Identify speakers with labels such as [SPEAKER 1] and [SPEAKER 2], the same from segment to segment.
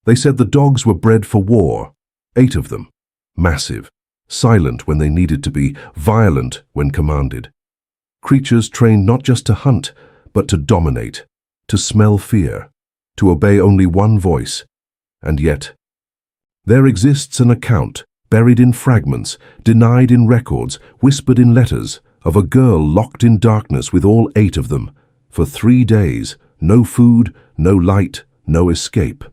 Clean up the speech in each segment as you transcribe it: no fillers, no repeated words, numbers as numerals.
[SPEAKER 1] They said the dogs were bred for war, 8 of them, massive, silent when they needed to be, violent when commanded. Creatures trained not just to hunt, but to dominate, to smell fear, to obey only one voice. And yet, there exists an account, buried in fragments, denied in records, whispered in letters, of a girl locked in darkness with all 8 of them, for 3 days, no food, no light, no escape.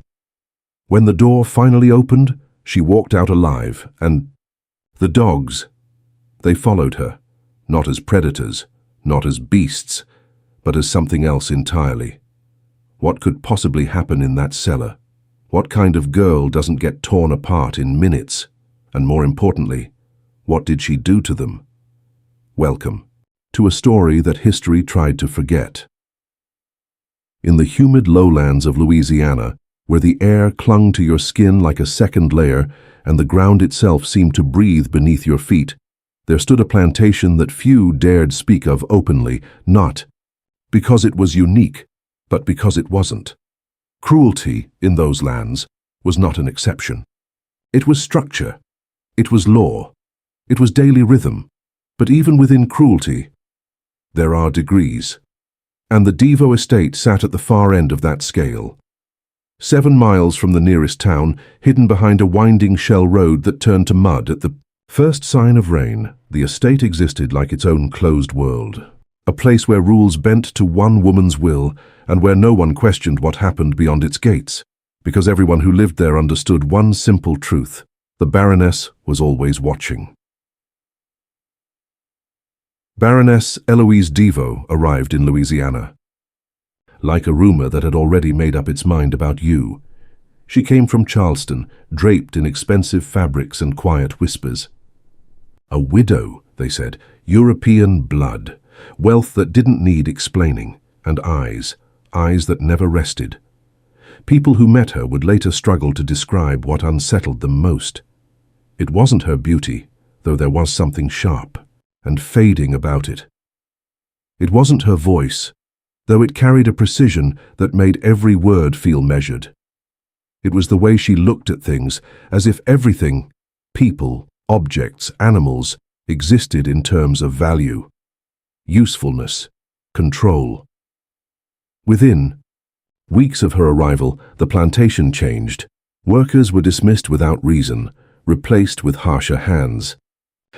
[SPEAKER 1] When the door finally opened, she walked out alive, and the dogs, they followed her, not as predators, not as beasts, but as something else entirely. What could possibly happen in that cellar? What kind of girl doesn't get torn apart in minutes? And more importantly, what did she do to them? Welcome to a story that history tried to forget. In the humid lowlands of Louisiana, where the air clung to your skin like a second layer and the ground itself seemed to breathe beneath your feet, there stood a plantation that few dared speak of openly, not because it was unique, but because it wasn't. Cruelty in those lands was not an exception. It was structure. It was law. It was daily rhythm. But even within cruelty, there are degrees. And the Devo estate sat at the far end of that scale. 7 miles from the nearest town, hidden behind a winding shell road that turned to mud at the first sign of rain, the estate existed like its own closed world. A place where rules bent to one woman's will and where no one questioned what happened beyond its gates, because everyone who lived there understood one simple truth: the Baroness was always watching. Baroness Eloise Devo arrived in Louisiana. Like a rumor that had already made up its mind about you, she came from Charleston, draped in expensive fabrics and quiet whispers. A widow, they said, European blood, wealth that didn't need explaining, and eyes that never rested. People who met her would later struggle to describe what unsettled them most. It wasn't her beauty, though there was something sharp and fading about it. It wasn't her voice, though it carried a precision that made every word feel measured. It was the way she looked at things, as if everything, people, objects, animals, existed in terms of value, usefulness, control. Within weeks of her arrival, the plantation changed. Workers were dismissed without reason, replaced with harsher hands.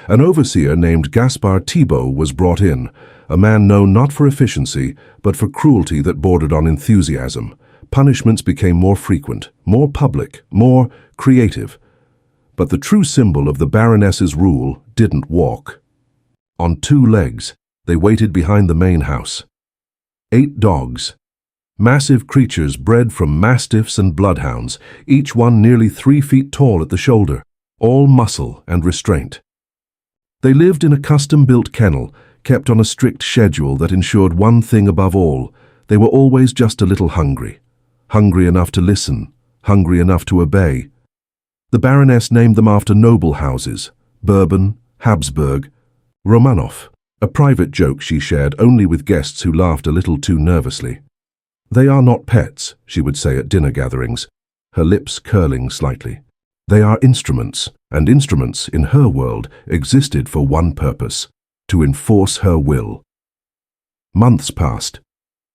[SPEAKER 1] An overseer named Gaspard Thibault was brought in, a man known not for efficiency, but for cruelty that bordered on enthusiasm. Punishments became more frequent, more public, more creative. But the true symbol of the Baroness's rule didn't walk. On 2 legs, they waited behind the main house. 8 dogs, massive creatures bred from mastiffs and bloodhounds, each one nearly 3 feet tall at the shoulder, all muscle and restraint. They lived in a custom-built kennel, kept on a strict schedule that ensured one thing above all: they were always just a little hungry. Hungry enough to listen, hungry enough to obey. The Baroness named them after noble houses: Bourbon, Habsburg, Romanov, a private joke she shared only with guests who laughed a little too nervously. "They are not pets," she would say at dinner gatherings, her lips curling slightly. "They are instruments, and instruments, in her world, existed for one purpose: to enforce her will." Months passed.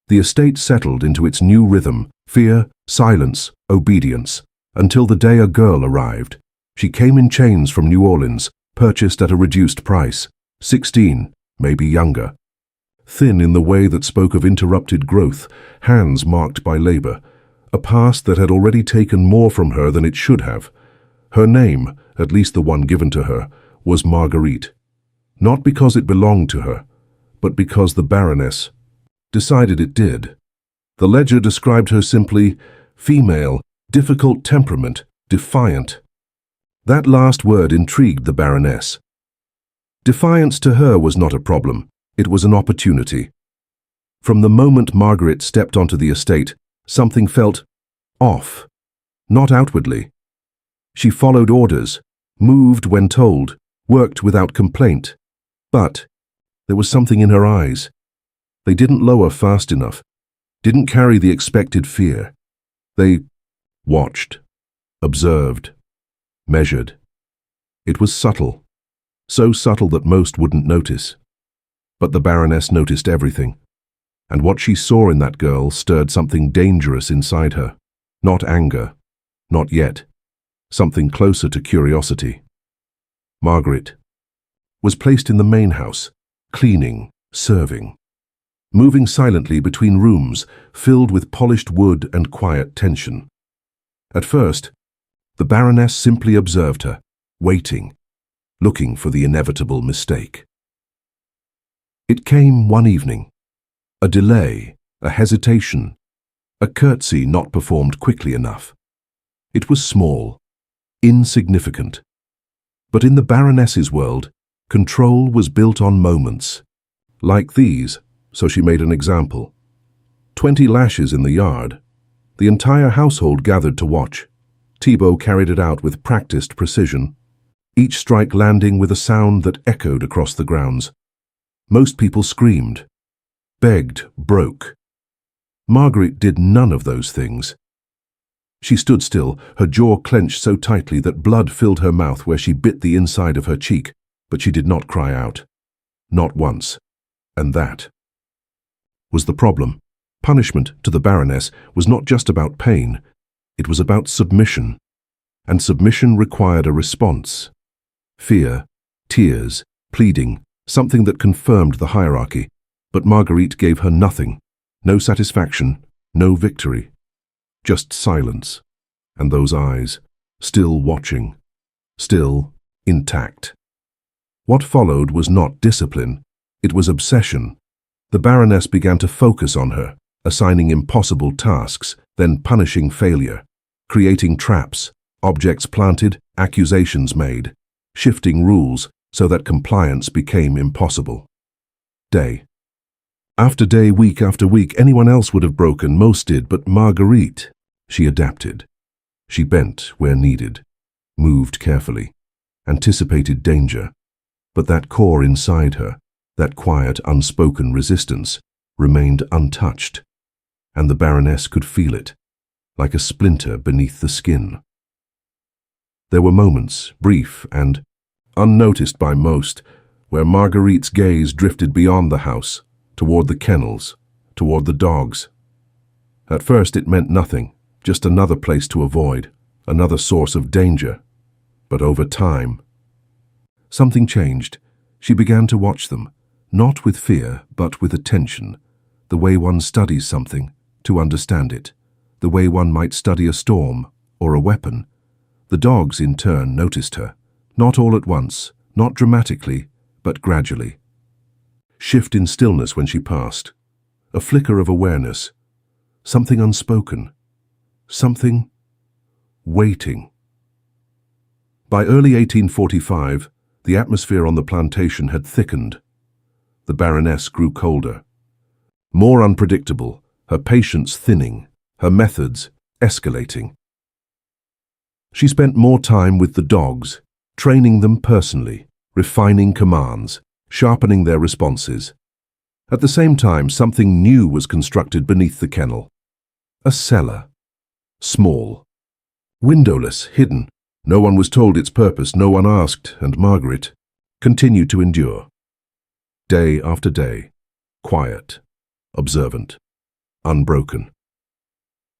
[SPEAKER 1] The estate settled into its new rhythm: fear, silence, obedience, until the day a girl arrived. She came in chains from New Orleans, purchased at a reduced price, 16, maybe younger. Thin in the way that spoke of interrupted growth, hands marked by labor, a past that had already taken more from her than it should have. Her name, at least the one given to her, was Marguerite. Not because it belonged to her, but because the Baroness decided it did. The ledger described her simply: female, difficult temperament, defiant. That last word intrigued the Baroness. Defiance to her was not a problem, it was an opportunity. From the moment Margaret stepped onto the estate, something felt off, not outwardly. She followed orders, moved when told, worked without complaint. But there was something in her eyes. They didn't lower fast enough, didn't carry the expected fear. They watched, observed, measured. It was subtle, so subtle that most wouldn't notice. But the Baroness noticed everything, and what she saw in that girl stirred something dangerous inside her. Not anger, not yet, something closer to curiosity. Margaret was placed in the main house, cleaning, serving, moving silently between rooms filled with polished wood and quiet tension. At first, the Baroness simply observed her, waiting, looking for the inevitable mistake. It came one evening. A delay, a hesitation, a curtsy not performed quickly enough. It was small, insignificant. But in the Baroness's world, control was built on moments. Like these, so she made an example. 20 lashes in the yard. The entire household gathered to watch. Thibaut carried it out with practiced precision, each strike landing with a sound that echoed across the grounds. Most people screamed, begged, broke. Marguerite did none of those things. She stood still, her jaw clenched so tightly that blood filled her mouth where she bit the inside of her cheek, but she did not cry out. Not once. And that was the problem. Punishment to the Baroness was not just about pain, it was about submission. And submission required a response. Fear, tears, pleading, something that confirmed the hierarchy. But Marguerite gave her nothing. No satisfaction, no victory. Just silence. And those eyes, still watching, still intact. What followed was not discipline, it was obsession. The Baroness began to focus on her, assigning impossible tasks, then punishing failure, creating traps, objects planted, accusations made, shifting rules so that compliance became impossible. Day after day, week after week, anyone else would have broken, most did, but Marguerite, she adapted. She bent where needed, moved carefully, anticipated danger, but that core inside her, that quiet, unspoken resistance, remained untouched, and the Baroness could feel it, like a splinter beneath the skin. There were moments, brief and unnoticed by most, where Marguerite's gaze drifted beyond the house, toward the kennels, toward the dogs. At first it meant nothing, just another place to avoid, another source of danger. But over time, something changed. She began to watch them, not with fear, but with attention, the way one studies something, to understand it, the way one might study a storm or a weapon. The dogs, in turn, noticed her, not all at once, not dramatically, but gradually. Shift in stillness when she passed, a flicker of awareness, something unspoken, something waiting. By early 1845, the atmosphere on the plantation had thickened. The Baroness grew colder, more unpredictable, her patience thinning, her methods escalating. She spent more time with the dogs, training them personally, refining commands, sharpening their responses. At the same time, something new was constructed beneath the kennel. A cellar. Small. Windowless, hidden. No one was told its purpose, no one asked, and Margaret continued to endure. Day after day. Quiet. Observant. Unbroken.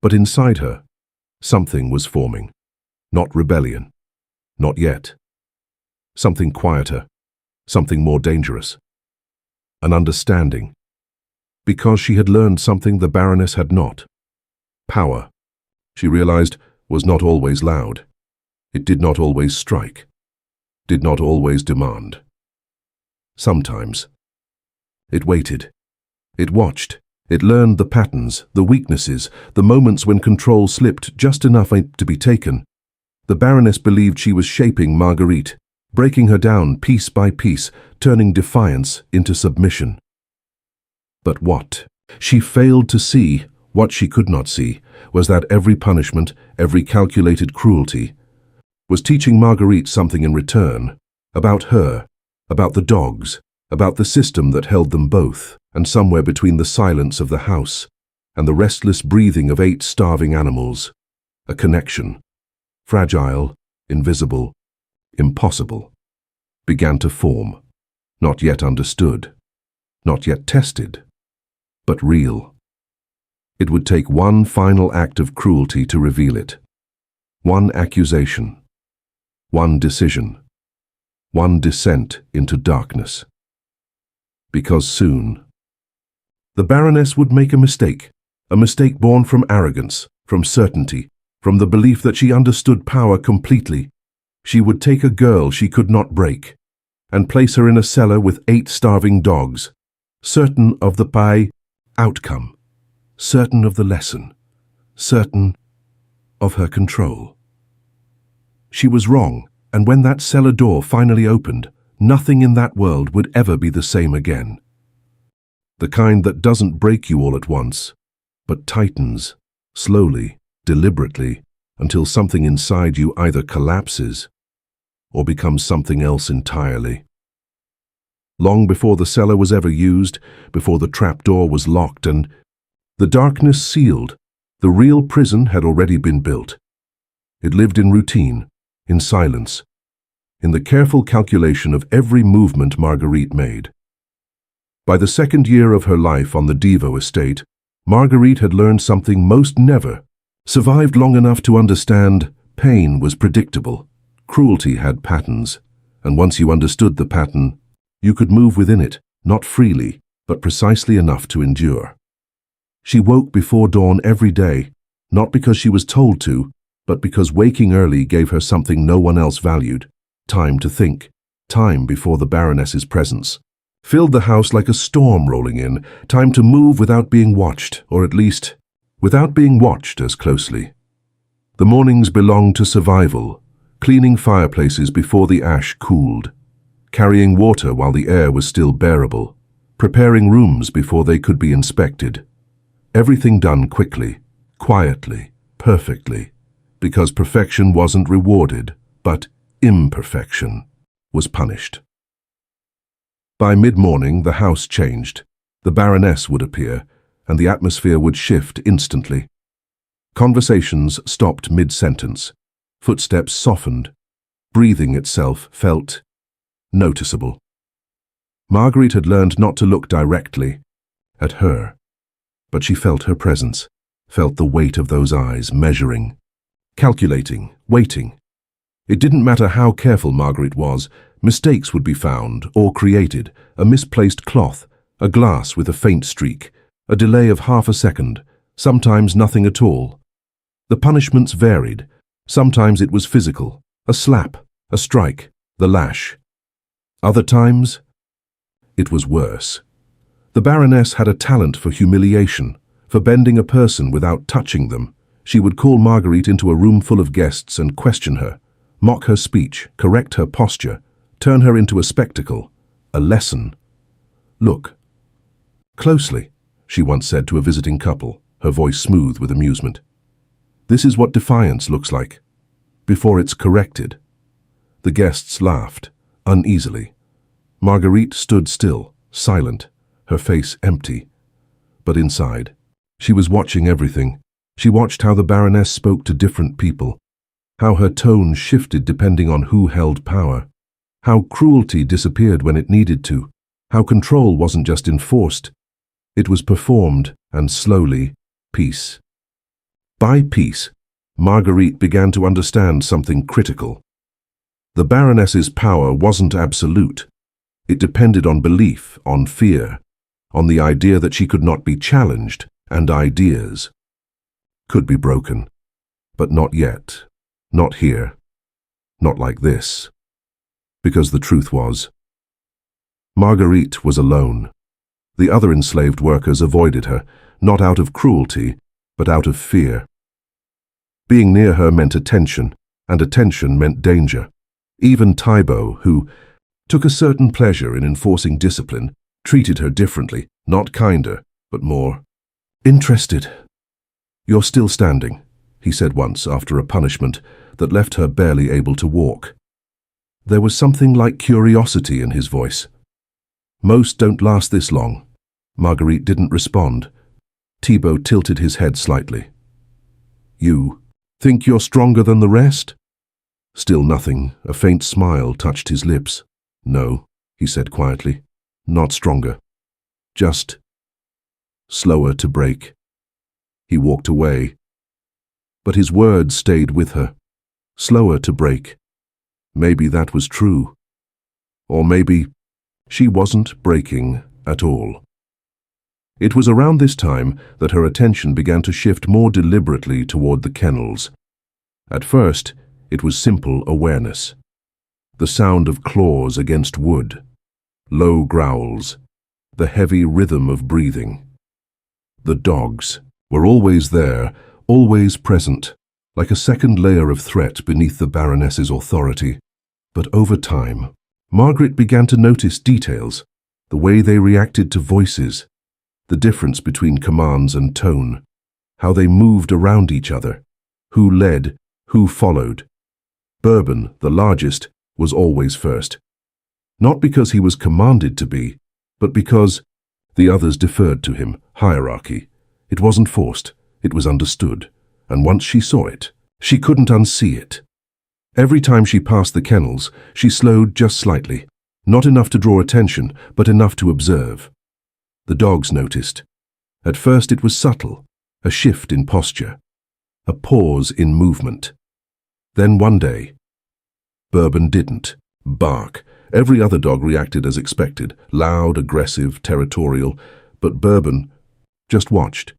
[SPEAKER 1] But inside her, something was forming. Not rebellion. Not yet. Something quieter. Something more dangerous. An understanding. Because she had learned something the Baroness had not. Power, she realized, was not always loud. It did not always strike. Did not always demand. Sometimes. It waited. It watched. It learned the patterns, the weaknesses, the moments when control slipped just enough to be taken. The Baroness believed she was shaping Marguerite, breaking her down piece by piece, turning defiance into submission. But what she failed to see, what she could not see, was that every punishment, every calculated cruelty, was teaching Marguerite something in return, about her, about the dogs, about the system that held them both, and somewhere between the silence of the house and the restless breathing of 8 starving animals, a connection. fragile, invisible, impossible, began to form, not yet understood, not yet tested, but real. It would take one final act of cruelty to reveal it. One accusation, one decision, one descent into darkness. Because soon, the Baroness would make a mistake born from arrogance, from certainty, from the belief that she understood power completely. She would take a girl she could not break and place her in a cellar with 8 starving dogs, certain of the outcome, certain of the lesson, certain of her control. She was wrong, and when that cellar door finally opened, nothing in that world would ever be the same again. The kind that doesn't break you all at once, but tightens, slowly, deliberately, until something inside you either collapses or becomes something else entirely. Long before the cellar was ever used, before the trapdoor was locked and the darkness sealed, the real prison had already been built. It lived in routine, in silence, in the careful calculation of every movement Marguerite made. By the 2nd year of her life on the Devo estate, Marguerite had learned something most never, survived long enough to understand pain was predictable, cruelty had patterns, and once you understood the pattern, you could move within it, not freely, but precisely enough to endure. She woke before dawn every day, not because she was told to, but because waking early gave her something no one else valued, time to think, time before the Baroness's presence. Filled the house like a storm rolling in, time to move without being watched, or at least, without being watched as closely. The mornings belonged to survival, cleaning fireplaces before the ash cooled, carrying water while the air was still bearable, preparing rooms before they could be inspected. Everything done quickly, quietly, perfectly, because perfection wasn't rewarded, but imperfection was punished. By mid-morning, the house changed. The Baroness would appear, and the atmosphere would shift instantly. Conversations stopped mid-sentence. Footsteps softened. Breathing itself felt noticeable. Marguerite had learned not to look directly at her, but she felt her presence, felt the weight of those eyes measuring, calculating, waiting. It didn't matter how careful Marguerite was, mistakes would be found or created, a misplaced cloth, a glass with a faint streak, a delay of half a second, sometimes nothing at all. The punishments varied. Sometimes it was physical, a slap, a strike, the lash. Other times, it was worse. The Baroness had a talent for humiliation, for bending a person without touching them. She would call Marguerite into a room full of guests and question her, mock her speech, correct her posture, turn her into a spectacle, a lesson. "Look closely," she once said to a visiting couple, her voice smooth with amusement. "This is what defiance looks like, before it's corrected." The guests laughed, uneasily. Marguerite stood still, silent, her face empty. But inside, she was watching everything. She watched how the Baroness spoke to different people, how her tone shifted depending on who held power, how cruelty disappeared when it needed to, how control wasn't just enforced, it was performed, and slowly, peace. By peace, Marguerite began to understand something critical. The Baroness's power wasn't absolute. It depended on belief, on fear, on the idea that she could not be challenged, and ideas could be broken. But not yet, not here, not like this. Because the truth was, Marguerite was alone. The other enslaved workers avoided her, not out of cruelty, but out of fear. Being near her meant attention, and attention meant danger. Even Thibault, who took a certain pleasure in enforcing discipline, treated her differently, not kinder, but more interested. "You're still standing," he said once after a punishment that left her barely able to walk. There was something like curiosity in his voice. "Most don't last this long." Marguerite didn't respond. Thibault tilted his head slightly. "You think you're stronger than the rest?" Still nothing. A faint smile touched his lips. "No," he said quietly. "Not stronger. Just slower to break." He walked away, but his words stayed with her. Slower to break. Maybe that was true. Or maybe she wasn't breaking at all. It was around this time that her attention began to shift more deliberately toward the kennels. At first, it was simple awareness. The sound of claws against wood, low growls, the heavy rhythm of breathing. The dogs were always there, always present, like a second layer of threat beneath the Baroness's authority. But over time, Margaret began to notice details, the way they reacted to voices, the difference between commands and tone, how they moved around each other, who led, who followed. Bourbon, the largest, was always first. Not because he was commanded to be, but because the others deferred to him. Hierarchy. It wasn't forced, it was understood, and once she saw it, she couldn't unsee it. Every time she passed the kennels, she slowed just slightly, not enough to draw attention, but enough to observe. The dogs noticed. At first it was subtle, a shift in posture, a pause in movement. Then one day, Bourbon didn't bark. Every other dog reacted as expected, loud, aggressive, territorial, but Bourbon just watched.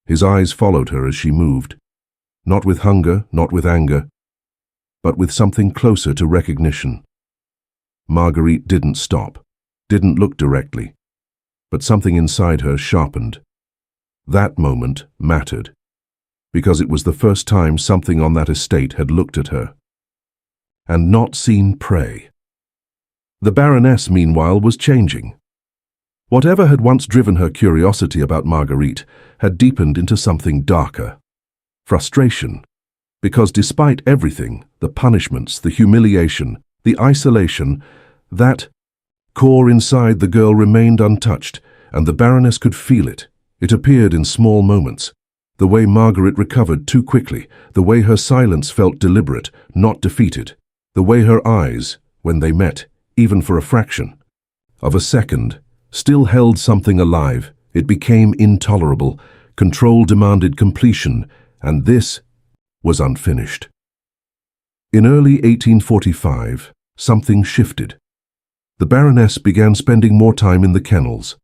[SPEAKER 1] His eyes followed her as she moved, not with hunger, not with anger, but with something closer to recognition. Marguerite didn't stop, didn't look directly, but something inside her sharpened. That moment mattered, because it was the first time something on that estate had looked at her and not seen prey. The Baroness, meanwhile, was changing. Whatever had once driven her curiosity about Marguerite had deepened into something darker. Frustration, because despite everything, the punishments, the humiliation, the isolation, that core inside the girl remained untouched, and the Baroness could feel it. It appeared in small moments. The way Margaret recovered too quickly, the way her silence felt deliberate, not defeated, the way her eyes, when they met, even for a fraction of a second, still held something alive. It became intolerable. Control demanded completion, and this was unfinished. In early 1845, something shifted. The Baroness began spending more time in the kennels.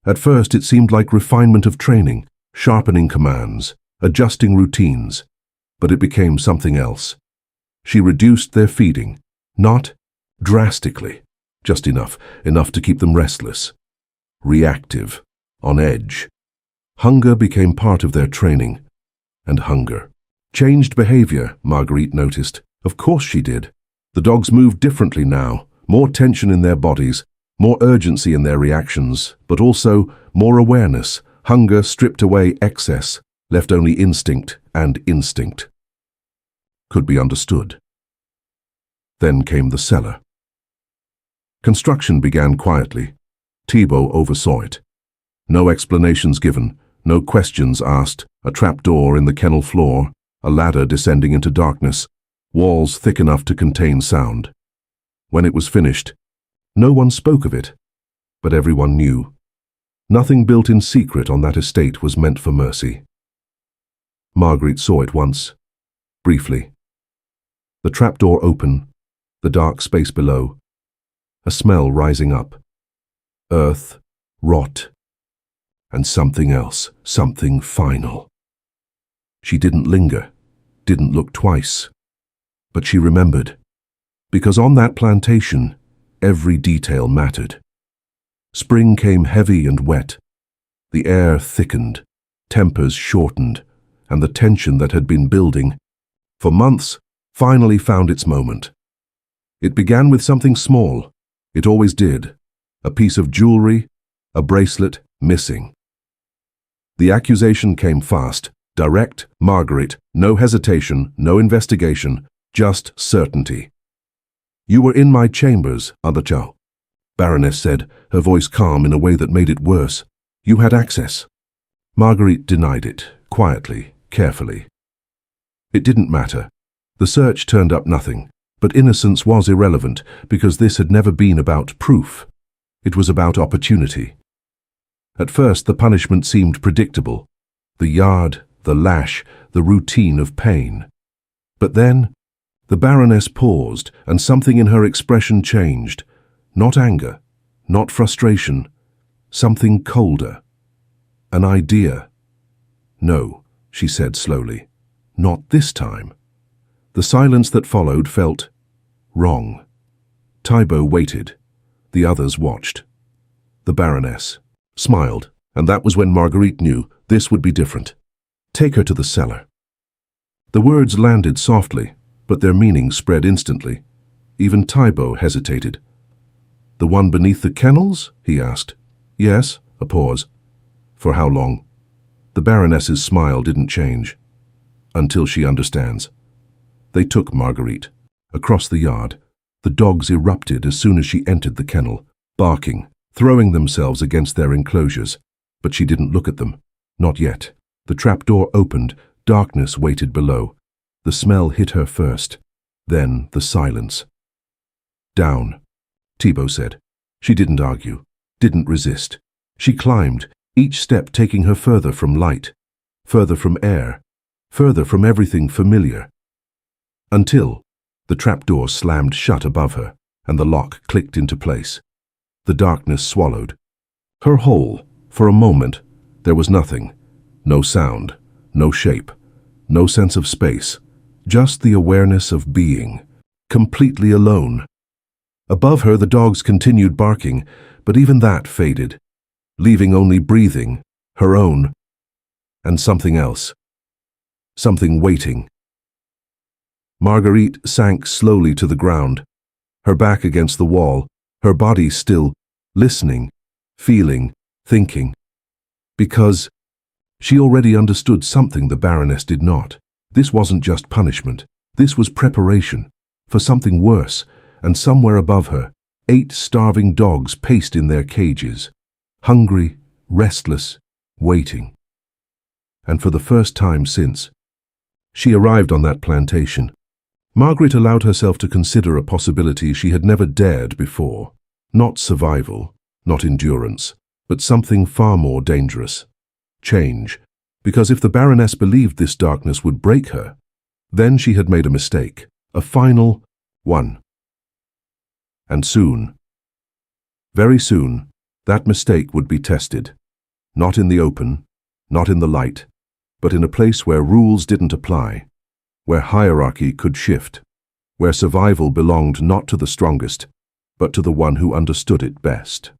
[SPEAKER 1] At first it seemed like refinement of training, sharpening commands, adjusting routines, but it became something else. She reduced their feeding, not drastically, just enough to keep them restless, reactive, on edge. Hunger became part of their training, and hunger changed behavior, Marguerite noticed. Of course she did. The dogs moved differently now, more tension in their bodies, more urgency in their reactions, but also more awareness. Hunger stripped away excess, left only instinct, and instinct could be understood. Then came the cellar. Construction began quietly. Thibault oversaw it. No explanations given, no questions asked. A trapdoor in the kennel floor, a ladder descending into darkness, walls thick enough to contain sound. When it was finished, no one spoke of it, but everyone knew. Nothing built in secret on that estate was meant for mercy. Marguerite saw it once, briefly. The trapdoor open, the dark space below, a smell rising up. Earth, rot, and something else, something final. She didn't linger, didn't look twice, but she remembered, because on that plantation, every detail mattered. Spring came heavy and wet. The air thickened, tempers shortened, and the tension that had been building for months finally found its moment. It began with something small. It always did. A piece of jewelry, a bracelet, missing. The accusation came fast, direct. Marguerite, no hesitation, no investigation, just certainty. "You were in my chambers, Adachau," Baroness said, her voice calm in a way that made it worse. "You had access." Marguerite denied it, quietly, carefully. It didn't matter. The search turned up nothing, but innocence was irrelevant because this had never been about proof. It was about opportunity. At first, the punishment seemed predictable. The yard, the lash, the routine of pain. But then, the Baroness paused, and something in her expression changed. Not anger, not frustration, something colder. An idea. "No," she said slowly. "Not this time." The silence that followed felt wrong. Thibault waited. The others watched. The Baroness smiled, and that was when Marguerite knew this would be different. "Take her to the cellar." The words landed softly, but their meaning spread instantly. Even Thibault hesitated. "The one beneath the kennels?" he asked. "Yes." A pause. "For how long?" The Baroness's smile didn't change. "Until she understands." They took Marguerite. Across the yard, the dogs erupted as soon as she entered the kennel, barking, throwing themselves against their enclosures. But she didn't look at them. Not yet. The trapdoor opened. Darkness waited below. The smell hit her first. Then the silence. "Down," Thibault said. She didn't argue, didn't resist. She climbed, each step taking her further from light, further from air, further from everything familiar. Until the trapdoor slammed shut above her, and the lock clicked into place. The darkness swallowed her whole. For a moment, there was nothing. No sound, no shape, no sense of space. Just the awareness of being, completely alone. Above her, the dogs continued barking, but even that faded, leaving only breathing, her own, and something else. Something waiting. Marguerite sank slowly to the ground, her back against the wall, her body still, listening, feeling, thinking. Because she already understood something the Baroness did not. This wasn't just punishment. This was preparation for something worse, and somewhere above her, 8 starving dogs paced in their cages, hungry, restless, waiting. And for the first time since she arrived on that plantation, Margaret allowed herself to consider a possibility she had never dared before. Not survival, not endurance, but something far more dangerous. Change. Because if the Baroness believed this darkness would break her, then she had made a mistake, a final one. And soon, very soon, that mistake would be tested. Not in the open, not in the light, but in a place where rules didn't apply, where hierarchy could shift, where survival belonged not to the strongest, but to the one who understood it best.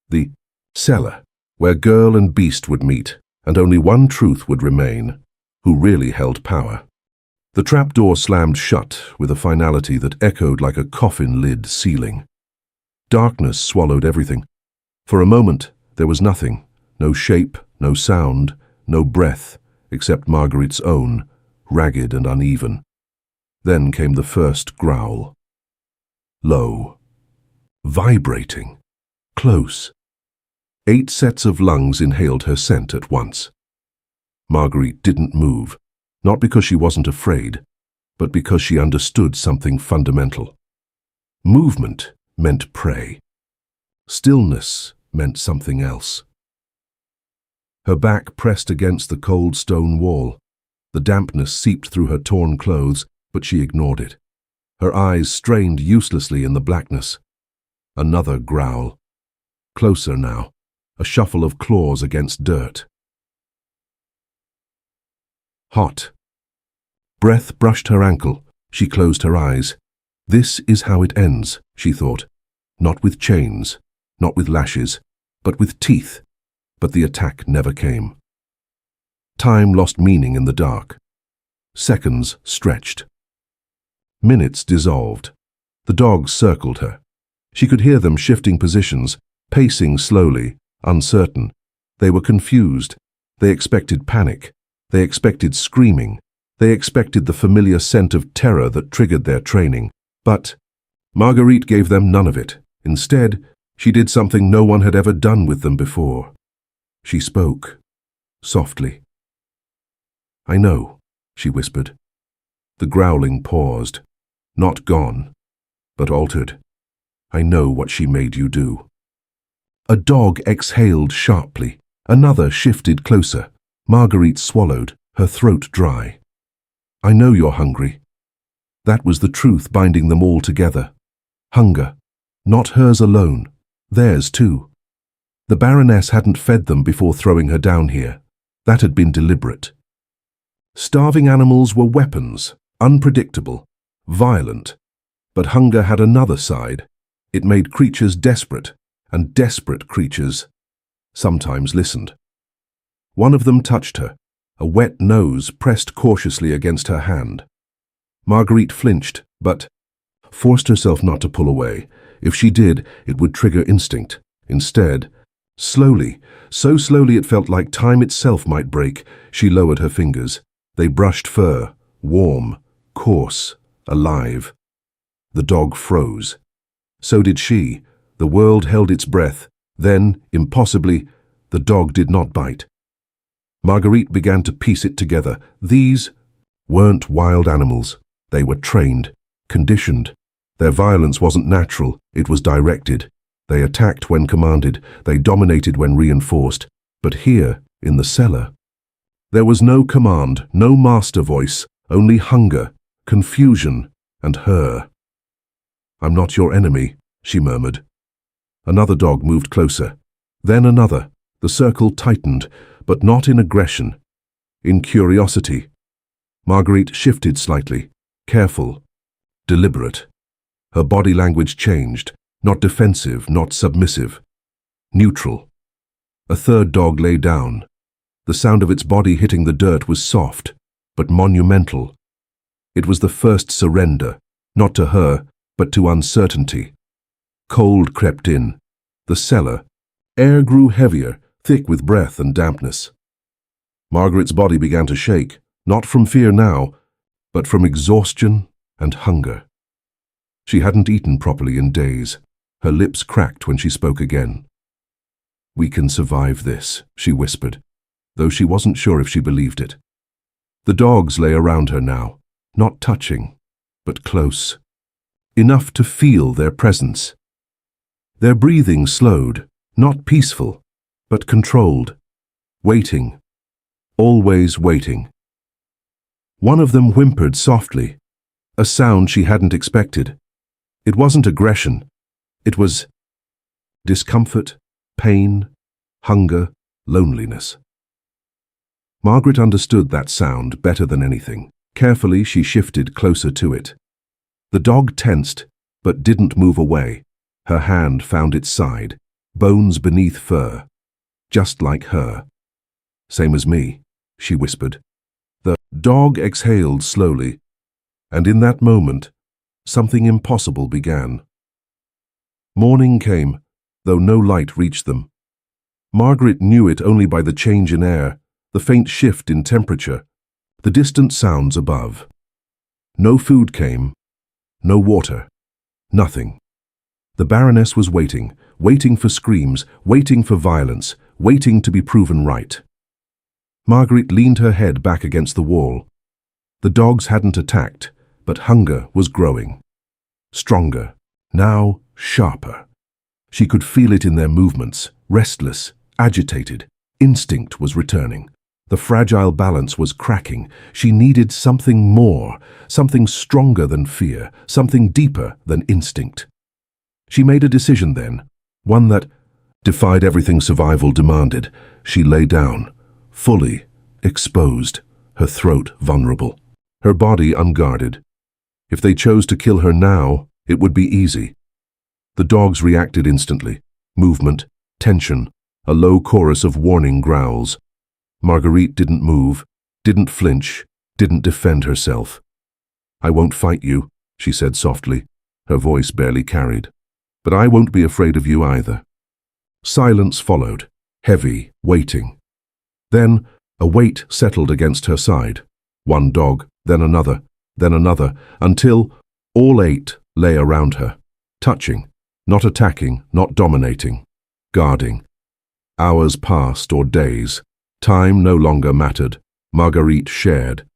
[SPEAKER 1] The cellar, where girl and beast would meet, and only one truth would remain: who really held power. The trapdoor slammed shut with a finality that echoed like a coffin lid sealing. Darkness swallowed everything. For a moment, there was nothing, no shape, no sound, no breath, except Marguerite's own, ragged and uneven. Then came the first growl. Low, vibrating, close. 8 sets of lungs inhaled her scent at once. Marguerite didn't move, not because she wasn't afraid, but because she understood something fundamental. Movement meant prey. Stillness meant something else. Her back pressed against the cold stone wall. The dampness seeped through her torn clothes, but she ignored it. Her eyes strained uselessly in the blackness. Another growl. Closer now. A shuffle of claws against dirt. Hot. Breath brushed her ankle. She closed her eyes. This is how it ends, she thought. Not with chains, not with lashes, but with teeth. But the attack never came. Time lost meaning in the dark. Seconds stretched. Minutes dissolved. The dogs circled her. She could hear them shifting positions, pacing slowly, uncertain. They were confused. They expected panic. They expected screaming. They expected the familiar scent of terror that triggered their training. But Marguerite gave them none of it. Instead, she did something no one had ever done with them before. She spoke, softly. "I know," she whispered. The growling paused. Not gone, but altered. I know what she made you do. A dog exhaled sharply. Another shifted closer. Marguerite swallowed, her throat dry. I know you're hungry. That was the truth binding them all together. Hunger. Not hers alone. Theirs too. The Baroness hadn't fed them before throwing her down here. That had been deliberate. Starving animals were weapons, unpredictable, violent. But hunger had another side. It made creatures desperate, and desperate creatures sometimes listened. One of them touched her, a wet nose pressed cautiously against her hand. Marguerite flinched, but forced herself not to pull away. If she did, it would trigger instinct. Instead, slowly, so slowly it felt like time itself might break, she lowered her fingers. They brushed fur, warm, coarse, alive. The dog froze. So did she. The world held its breath. Then, impossibly, the dog did not bite. Marguerite began to piece it together. These weren't wild animals. They were trained, conditioned. Their violence wasn't natural, it was directed. They attacked when commanded, they dominated when reinforced. But here, in the cellar, there was no command, no master voice, only hunger, confusion, and her. I'm not your enemy, she murmured. Another dog moved closer. Then another. The circle tightened, but not in aggression, in curiosity. Marguerite shifted slightly, careful, deliberate. Her body language changed, not defensive, not submissive, neutral. A third dog lay down. The sound of its body hitting the dirt was soft, but monumental. It was the first surrender, not to her, but to uncertainty. Cold crept in. The cellar. Air grew heavier, thick with breath and dampness. Marguerite's body began to shake, not from fear now, but from exhaustion and hunger. She hadn't eaten properly in days. Her lips cracked when she spoke again. We can survive this, she whispered, though she wasn't sure if she believed it. The dogs lay around her now, not touching, but close. Enough to feel their presence. Their breathing slowed, not peaceful, but controlled. Waiting. Always waiting. One of them whimpered softly, a sound she hadn't expected. It wasn't aggression. It was discomfort, pain, hunger, loneliness. Margaret understood that sound better than anything. Carefully, she shifted closer to it. The dog tensed, but didn't move away. Her hand found its side, bones beneath fur, just like her. Same as me, she whispered. The dog exhaled slowly, and in that moment, something impossible began. Morning came, though no light reached them. Margaret knew it only by the change in air, the faint shift in temperature, the distant sounds above. No food came, no water, nothing. The Baroness was waiting, waiting for screams, waiting for violence, waiting to be proven right. Marguerite leaned her head back against the wall. The dogs hadn't attacked, but hunger was growing. Stronger, now sharper. She could feel it in their movements, restless, agitated. Instinct was returning. The fragile balance was cracking. She needed something more, something stronger than fear, something deeper than instinct. She made a decision then, one that defied everything survival demanded. She lay down, fully exposed, her throat vulnerable, her body unguarded. If they chose to kill her now, it would be easy. The dogs reacted instantly. Movement, tension, a low chorus of warning growls. Marguerite didn't move, didn't flinch, didn't defend herself. I won't fight you, she said softly, her voice barely carried. But I won't be afraid of you either. Silence followed, heavy, waiting. Then a weight settled against her side. One dog, then another, until all 8 lay around her, touching, not attacking, not dominating, guarding. Hours passed or days. Time no longer mattered. Marguerite shared.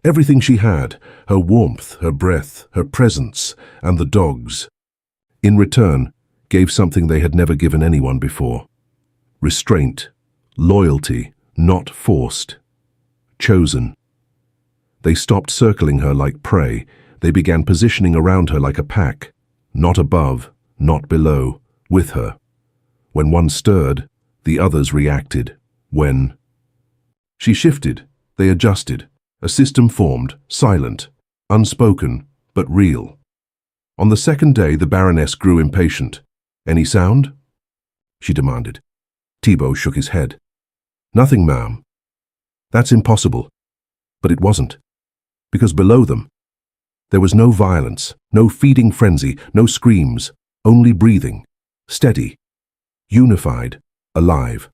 [SPEAKER 1] Everything she had, her warmth, her breath, her presence, and the dogs, in return, gave something they had never given anyone before. Restraint, loyalty, not forced. Chosen. They stopped circling her like prey. They began positioning around her like a pack, not above, not below, with her. When one stirred, the others reacted. When she shifted, they adjusted. A system formed, silent, unspoken, but real. On the second day, the Baroness grew impatient. "Any sound?" she demanded. Thibault shook his head. "Nothing, ma'am." "That's impossible." But it wasn't. Because below them, there was no violence, no feeding frenzy, no screams, only breathing, steady, unified, alive.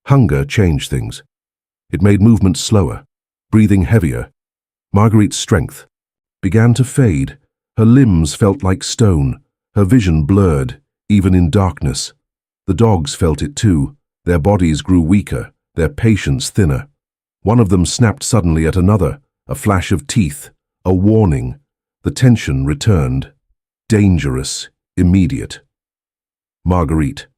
[SPEAKER 1] Hunger changed things. It made movement slower, breathing heavier. Marguerite's strength began to fade. Her limbs felt like stone, her vision blurred, even in darkness. The dogs felt it too. Their bodies grew weaker, their patience thinner. One of them snapped suddenly at another, a flash of teeth, a warning. The tension returned. Dangerous, immediate. Marguerite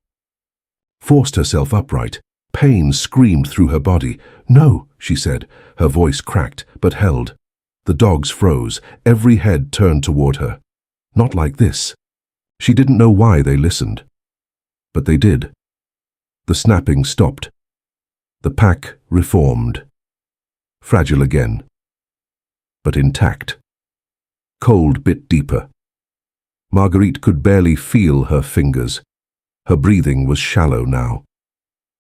[SPEAKER 1] forced herself upright. Pain screamed through her body. "No," she said. Her voice cracked, but held. The dogs froze. Every head turned toward her. Not like this. She didn't know why they listened. But they did. The snapping stopped. The pack reformed. Fragile again, but intact. Cold bit deeper. Marguerite could barely feel her fingers. Her breathing was shallow now.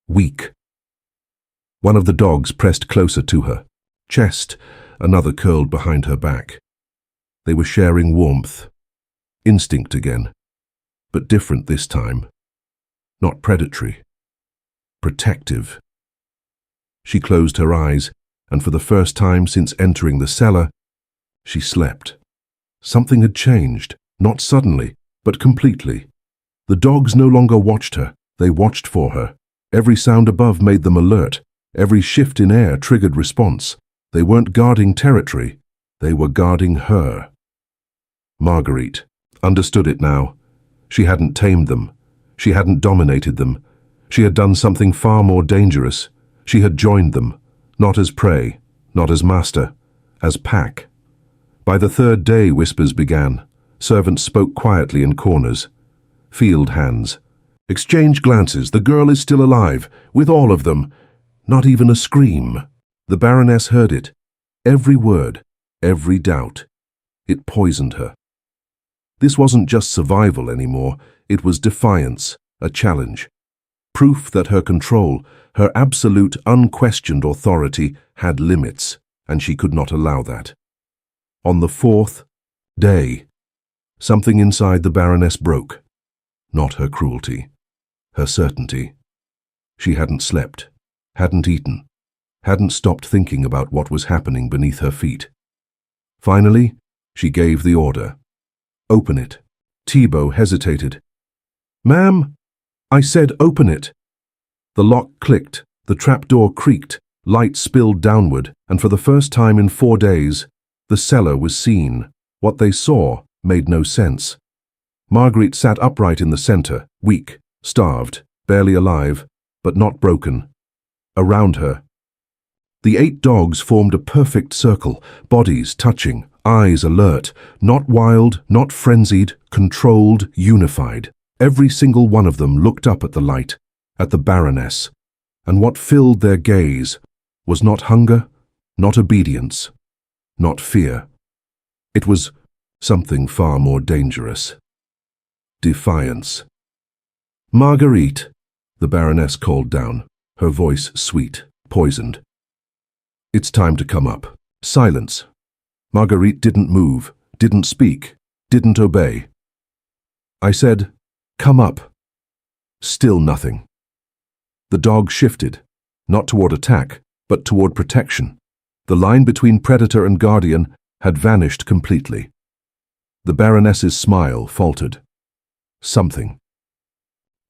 [SPEAKER 1] Weak. One of the dogs pressed closer to her. Chest, another curled behind her back. They were sharing warmth. Instinct again. But different this time. Not predatory. Protective. She closed her eyes, and for the first time since entering the cellar, she slept. Something had changed, not suddenly, but completely. The dogs no longer watched her, they watched for her. Every sound above made them alert. Every shift in air triggered response. They weren't guarding territory, they were guarding her. Marguerite understood it now. She hadn't tamed them. She hadn't dominated them. She had done something far more dangerous. She had joined them, not as prey, not as master, as pack. By the third day, whispers began. Servants spoke quietly in corners. Field hands. Exchange glances. The girl is still alive, with all of them. Not even a scream. The Baroness heard it. Every word, every doubt. It poisoned her. This wasn't just survival anymore. It was defiance, a challenge. Proof that her control, her absolute, unquestioned authority had limits, and she could not allow that. On the fourth day, something inside the Baroness broke. Not her cruelty, her certainty. She hadn't slept, hadn't eaten, hadn't stopped thinking about what was happening beneath her feet. Finally, she gave the order. "Open it." Thibault hesitated. "Ma'am, I said open it." The lock clicked, the trapdoor creaked, light spilled downward, and for the first time in 4 days, the cellar was seen. What they saw made no sense. Marguerite sat upright in the center, weak, starved, barely alive, but not broken. Around her, the 8 dogs formed a perfect circle, bodies touching, eyes alert, not wild, not frenzied, controlled, unified. Every single one of them looked up at the light, at the Baroness, and what filled their gaze was not hunger, not obedience, not fear. It was something far more dangerous. Defiance. "Marguerite," the Baroness called down, her voice sweet, poisoned. "It's time to come up." Silence. Marguerite didn't move, didn't speak, didn't obey. I said, "Come up." Still nothing. The dog shifted, not toward attack, but toward protection. The line between predator and guardian had vanished completely. The Baroness's smile faltered. Something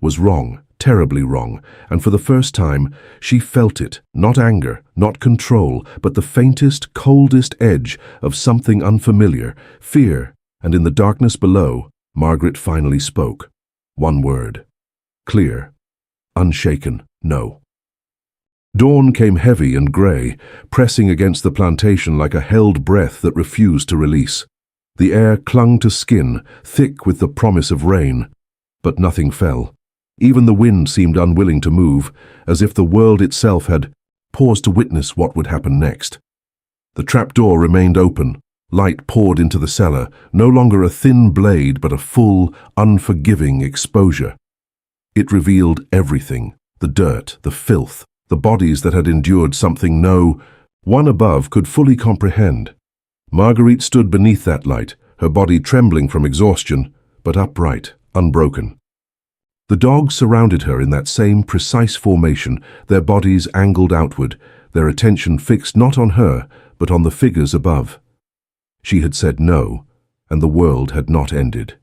[SPEAKER 1] was wrong. terribly wrong, and for the first time, she felt it, not anger, not control, but the faintest, coldest edge of something unfamiliar, fear, and in the darkness below, Margaret finally spoke. One word. Clear. Unshaken. No. Dawn came heavy and grey, pressing against the plantation like a held breath that refused to release. The air clung to skin, thick with the promise of rain. But nothing fell. Even the wind seemed unwilling to move, as if the world itself had paused to witness what would happen next. The trapdoor remained open. Light poured into the cellar, no longer a thin blade but a full, unforgiving exposure. It revealed everything, the dirt, the filth, the bodies that had endured something no one above could fully comprehend. Marguerite stood beneath that light, her body trembling from exhaustion, but upright, unbroken. The dogs surrounded her in that same precise formation, their bodies angled outward, their attention fixed not on her, but on the figures above. She had said no, and the world had not ended.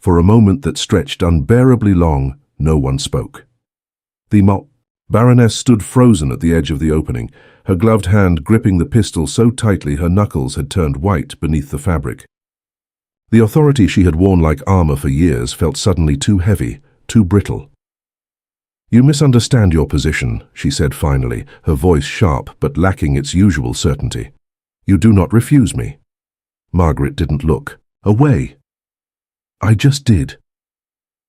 [SPEAKER 1] For a moment that stretched unbearably long, no one spoke. The Baroness stood frozen at the edge of the opening, her gloved hand gripping the pistol so tightly her knuckles had turned white beneath the fabric. The authority she had worn like armor for years felt suddenly too heavy, too brittle. "You misunderstand your position," she said finally, her voice sharp but lacking its usual certainty. "You do not refuse me." Margaret didn't look. Away. "I just did."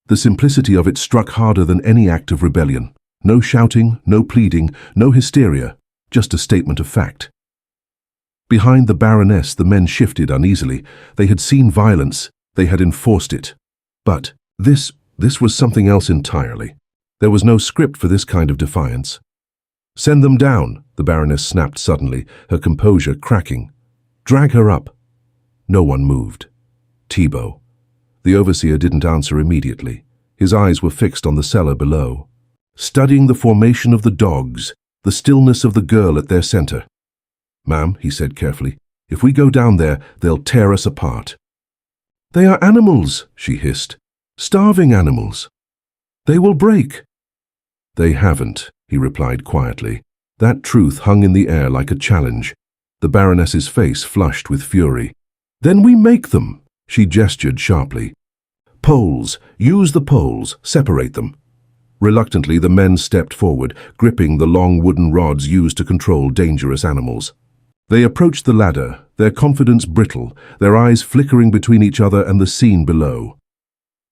[SPEAKER 1] The simplicity of it struck harder than any act of rebellion. No shouting, no pleading, no hysteria, just a statement of fact. Behind the Baroness, the men shifted uneasily. They had seen violence, they had enforced it. But this was something else entirely. There was no script for this kind of defiance. "Send them down," the Baroness snapped suddenly, her composure cracking. "Drag her up." No one moved. Thibault. The overseer didn't answer immediately. His eyes were fixed on the cellar below, studying the formation of the dogs, the stillness of the girl at their center. "Ma'am," he said carefully, "if we go down there, they'll tear us apart." "They are animals," she hissed. "Starving animals. They will break." "They haven't," he replied quietly. That truth hung in the air like a challenge. The Baroness's face flushed with fury. "Then we make them," she gestured sharply. "Poles. Use the poles. Separate them." Reluctantly, the men stepped forward, gripping the long wooden rods used to control dangerous animals. They approached the ladder, their confidence brittle, their eyes flickering between each other and the scene below.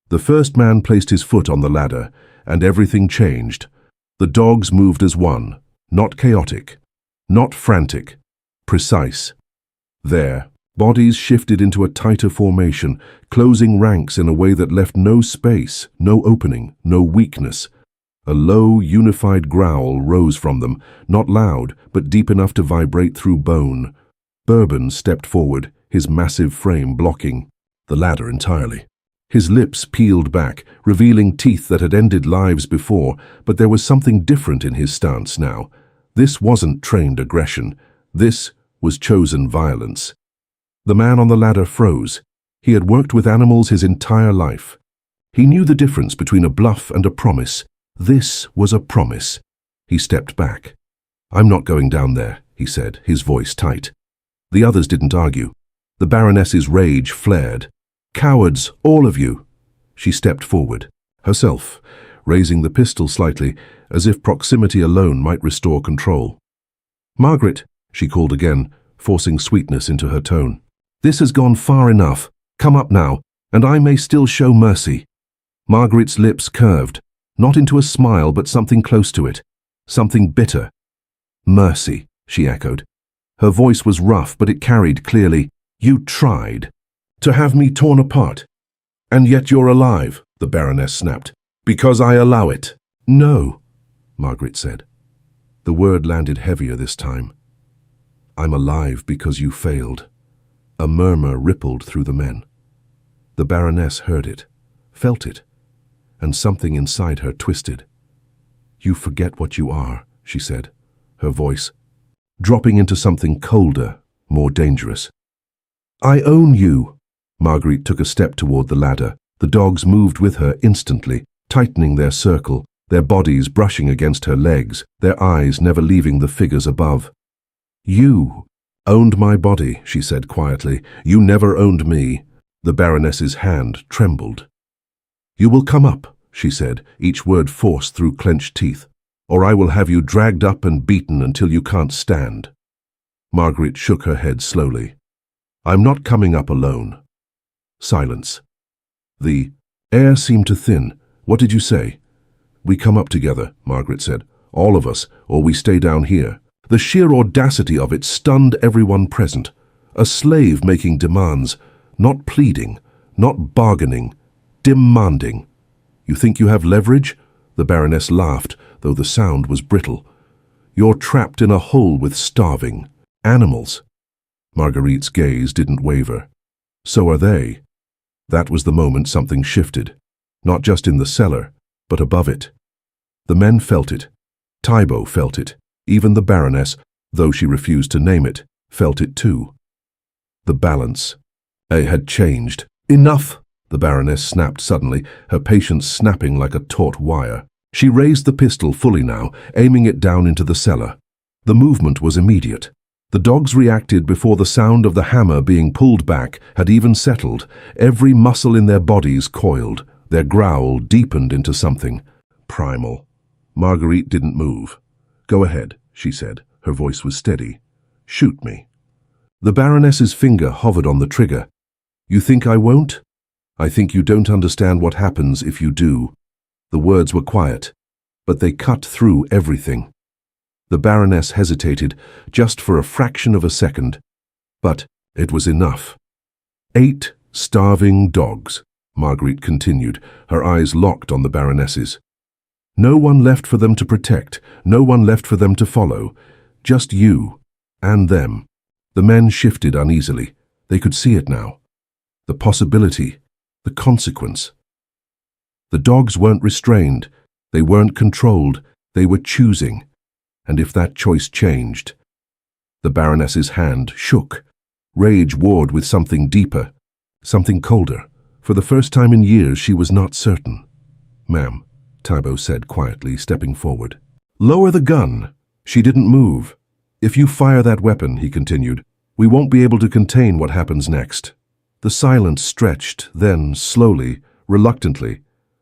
[SPEAKER 1] The first man placed his foot on the ladder, and everything changed. The dogs moved as one, not chaotic, not frantic, precise. There, bodies shifted into a tighter formation, closing ranks in a way that left no space, no opening, no weakness. A low, unified growl rose from them, not loud, but deep enough to vibrate through bone. Bourbon stepped forward, his massive frame blocking the ladder entirely. His lips peeled back, revealing teeth that had ended lives before, but there was something different in his stance now. This wasn't trained aggression. This was chosen violence. The man on the ladder froze. He had worked with animals his entire life. He knew the difference between a bluff and a promise. This was a promise. He stepped back. "I'm not going down there," he said, his voice tight. The others didn't argue. The Baroness's rage flared. "Cowards, all of you!" She stepped forward, herself, raising the pistol slightly, as if proximity alone might restore control. "Margaret," she called again, forcing sweetness into her tone. "This has gone far enough. Come up now, and I may still show mercy." Margaret's lips curved, not into a smile but something close to it, something bitter. "Mercy," she echoed. Her voice was rough, but it carried clearly. "You tried to have me torn apart. And yet you're alive," the Baroness snapped. "Because I allow it." "No," Margaret said. The word landed heavier this time. "I'm alive because you failed." A murmur rippled through the men. The Baroness heard it, felt it, and something inside her twisted. "You forget what you are," she said, her voice dropping into something colder, more dangerous. "I own you." Marguerite took a step toward the ladder. The dogs moved with her instantly, tightening their circle, their bodies brushing against her legs, their eyes never leaving the figures above. "You owned my body," she said quietly. "You never owned me." The Baroness's hand trembled. "You will come up," she said, each word forced through clenched teeth, "or I will have you dragged up and beaten until you can't stand." Marguerite shook her head slowly. "I'm not coming up alone." Silence. The air seemed to thin. "What did you say?" "We come up together," Margaret said. "All of us, or we stay down here." The sheer audacity of it stunned everyone present. A slave making demands, not pleading, not bargaining, demanding. "You think you have leverage?" The Baroness laughed, though the sound was brittle. "You're trapped in a hole with starving animals." Marguerite's gaze didn't waver. "So are they." That was the moment something shifted, not just in the cellar, but above it. The men felt it. Thibault felt it. Even the Baroness, though she refused to name it, felt it too. The balance had changed. "Enough!" the Baroness snapped suddenly, her patience snapping like a taut wire. She raised the pistol fully now, aiming it down into the cellar. The movement was immediate. The dogs reacted before the sound of the hammer being pulled back had even settled. Every muscle in their bodies coiled. Their growl deepened into something primal. Marguerite didn't move. "Go ahead," she said. Her voice was steady. "Shoot me." The Baroness's finger hovered on the trigger. "You think I won't? I think you don't understand what happens if you do." The words were quiet, but they cut through everything. The Baroness hesitated, just for a fraction of a second. But it was enough. 8 starving dogs, Marguerite continued, her eyes locked on the Baroness's. No one left for them to protect, no one left for them to follow. Just you and them. The men shifted uneasily. They could see it now. The possibility, the consequence. The dogs weren't restrained. They weren't controlled. They were choosing. And if that choice changed... The Baroness's hand shook. Rage warred with something deeper, something colder. For the first time in years, she was not certain. "Ma'am," Thibault said quietly, stepping forward. "Lower the gun." She didn't move. "If you fire that weapon," he continued, "we won't be able to contain what happens next." The silence stretched, then, slowly, reluctantly,